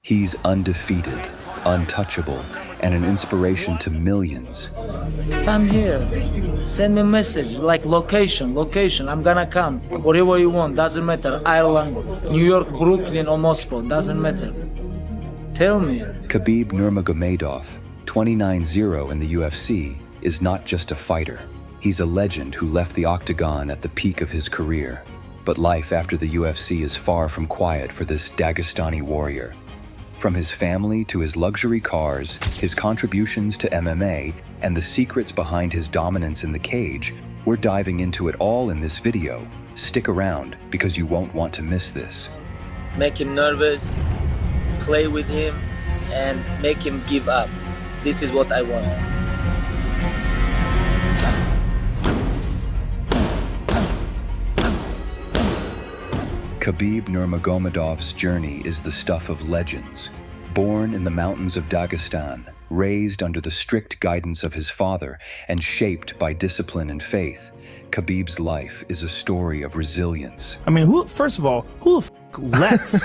He's undefeated, untouchable, and an inspiration to millions. Come here. Send me a message, like location. I'm gonna come. Wherever you want, doesn't matter. Ireland, New York, Brooklyn, or Moscow, doesn't matter. Tell me. Khabib Nurmagomedov, 29-0 in the UFC, is not just a fighter. He's a legend who left the octagon at the peak of his career. But life after the UFC is far from quiet for this Dagestani warrior. From his family to his luxury cars, his contributions to MMA, and the secrets behind his dominance in the cage, we're diving into it all in this video. Stick around, because you won't want to miss this. Make him nervous, play with him, and make him give up. This is what I want. Khabib Nurmagomedov's journey is the stuff of legends. Born in the mountains of Dagestan, raised under the strict guidance of his father, and shaped by discipline and faith, Khabib's life is a story of resilience. I mean, first of all, who the lets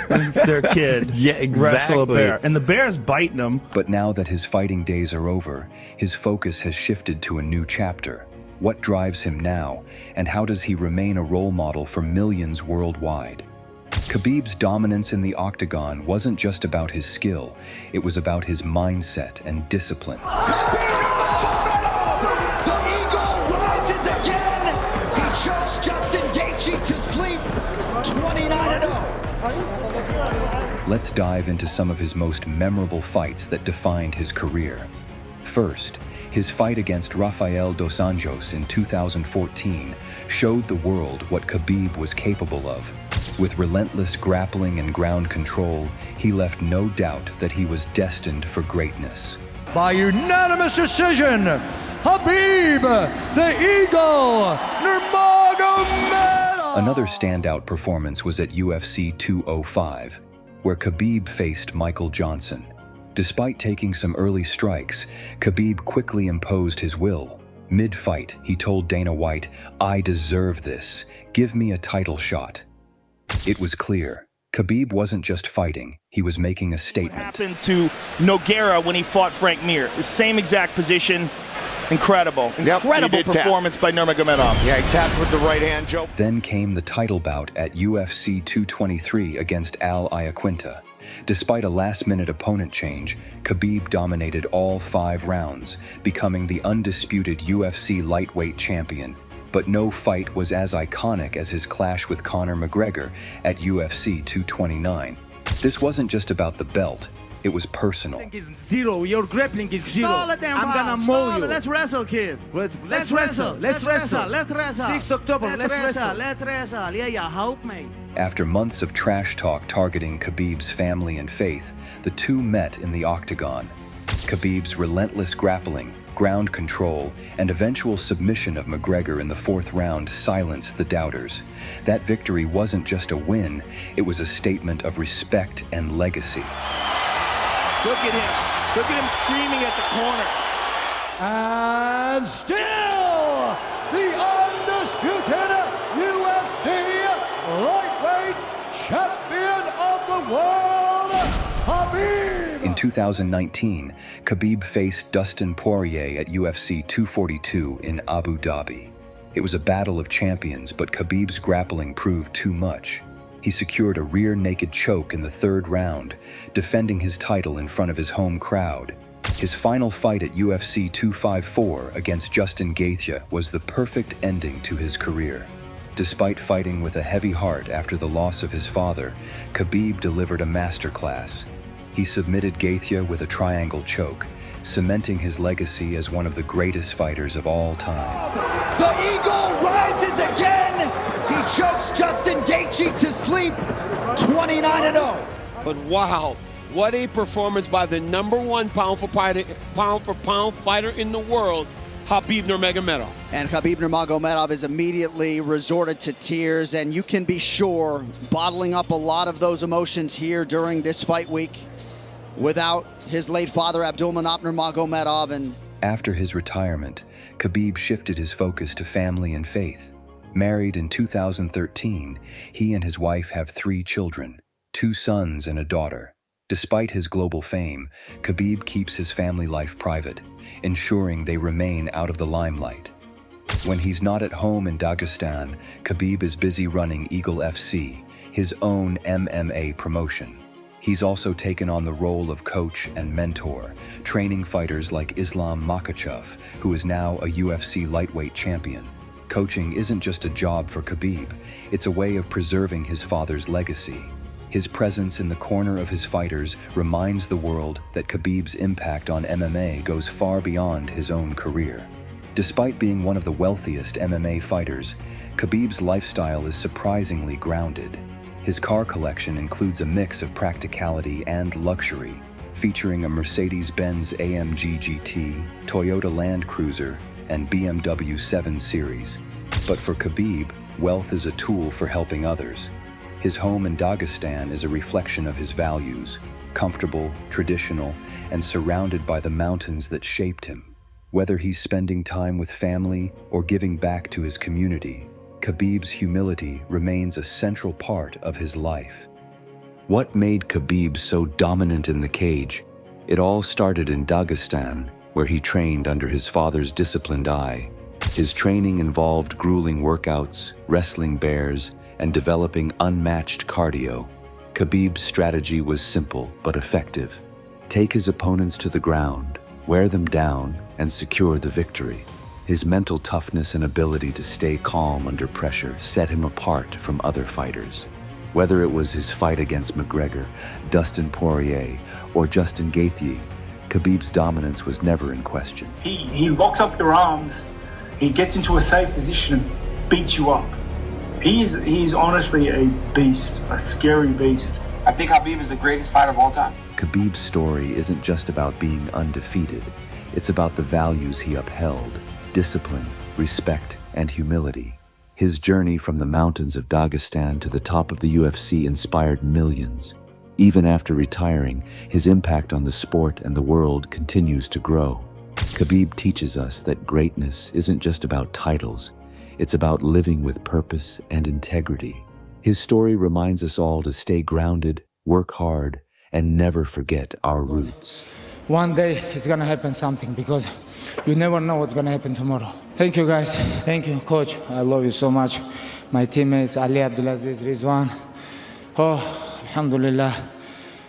their kid wrestle a bear? And the bear's biting him. But now that his fighting days are over, his focus has shifted to a new chapter. What drives him now, and how does he remain a role model for millions worldwide? Khabib's dominance in the octagon wasn't just about his skill, it was about his mindset and discipline. Khabib Nurmagomedov! The eagle rises again! He chokes Justin Gaethje to sleep, 29-0. Let's dive into some of his most memorable fights that defined his career. First, his fight against Rafael dos Anjos in 2014 showed the world what Khabib was capable of. With relentless grappling and ground control, he left no doubt that he was destined for greatness. By unanimous decision, Khabib, the Eagle, Nurmagomedov! Another standout performance was at UFC 205, where Khabib faced Michael Johnson. Despite taking some early strikes, Khabib quickly imposed his will. Mid-fight, he told Dana White, "I deserve this. Give me a title shot." It was clear. Khabib wasn't just fighting, he was making a statement. What happened to Nogueira when he fought Frank Mir? The same exact position. Incredible. Incredible performance by Nurmagomedov. Yeah, he tapped with the right hand, Joe. Then came the title bout at UFC 223 against Al Iaquinta. Despite a last-minute opponent change, Khabib dominated all 5 rounds, becoming the undisputed UFC lightweight champion. But no fight was as iconic as his clash with Conor McGregor at UFC 229. This wasn't just about the belt, it was personal. Zero. Your grappling is zero. Stall it then, I'm gonna Rob. mow Stall you. it. Let's wrestle, kid. Let's wrestle. Let's wrestle. Let's wrestle. 6 October. Let's wrestle. Let's wrestle. Yeah, you hope, mate. After months of trash talk targeting Khabib's family and faith, the two met in the octagon. Khabib's relentless grappling, ground control, and eventual submission of McGregor in the 4th round silenced the doubters. That victory wasn't just a win, it was a statement of respect and legacy. Look at him. Look at him screaming at the corner. And still, the undisputed UFC lightweight champion of the world, Khabib! In 2019, Khabib faced Dustin Poirier at UFC 242 in Abu Dhabi. It was a battle of champions, but Khabib's grappling proved too much. He secured a rear naked choke in the 3rd round, defending his title in front of his home crowd. His final fight at UFC 254 against Justin Gaethje was the perfect ending to his career. Despite fighting with a heavy heart after the loss of his father, Khabib delivered a masterclass. He submitted Gaethje with a triangle choke, cementing his legacy as one of the greatest fighters of all time. The eagle rises again! He chokes Justin Gaethje to sleep, 29-0. But wow, what a performance by the #1 pound-for-pound fighter in the world, Khabib Nurmagomedov. And Khabib Nurmagomedov is immediately resorted to tears, and you can be sure bottling up a lot of those emotions here during this fight week without his late father Abdulmanap Nurmagomedov. And after his retirement, Khabib shifted his focus to family and faith. Married in 2013, he and his wife have 3 children, 2 sons and a daughter. Despite his global fame, Khabib keeps his family life private, ensuring they remain out of the limelight. When he's not at home in Dagestan, Khabib is busy running Eagle FC, his own MMA promotion. He's also taken on the role of coach and mentor, training fighters like Islam Makhachev, who is now a UFC lightweight champion. Coaching isn't just a job for Khabib, it's a way of preserving his father's legacy. His presence in the corner of his fighters reminds the world that Khabib's impact on MMA goes far beyond his own career. Despite being one of the wealthiest MMA fighters, Khabib's lifestyle is surprisingly grounded. His car collection includes a mix of practicality and luxury, featuring a Mercedes-Benz AMG GT, Toyota Land Cruiser, and BMW 7 Series. But for Khabib, wealth is a tool for helping others. His home in Dagestan is a reflection of his values, comfortable, traditional, and surrounded by the mountains that shaped him. Whether he's spending time with family or giving back to his community, Khabib's humility remains a central part of his life. What made Khabib so dominant in the cage? It all started in Dagestan, where he trained under his father's disciplined eye. His training involved grueling workouts, wrestling bears, and developing unmatched cardio. Khabib's strategy was simple but effective. Take his opponents to the ground, wear them down, and secure the victory. His mental toughness and ability to stay calm under pressure set him apart from other fighters. Whether it was his fight against McGregor, Dustin Poirier, or Justin Gaethje, Khabib's dominance was never in question. He locks up your arms, he gets into a safe position and beats you up. He's honestly a beast, a scary beast. I think Khabib is the greatest fighter of all time. Khabib's story isn't just about being undefeated. It's about the values he upheld: discipline, respect, and humility. His journey from the mountains of Dagestan to the top of the UFC inspired millions. Even after retiring, his impact on the sport and the world continues to grow. Khabib teaches us that greatness isn't just about titles. It's about living with purpose and integrity. His story reminds us all to stay grounded, work hard, and never forget our roots. One day it's gonna happen something, because you never know what's gonna happen tomorrow. Thank you guys. Thank you, coach. I love you so much. My teammates, Ali Abdulaziz, Rizwan. Oh, alhamdulillah.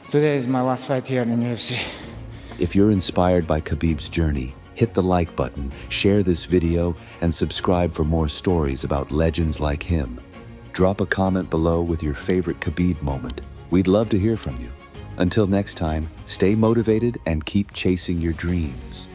Today is my last fight here in UFC. If you're inspired by Khabib's journey, hit the like button, share this video, and subscribe for more stories about legends like him. Drop a comment below with your favorite Khabib moment. We'd love to hear from you. Until next time, stay motivated and keep chasing your dreams.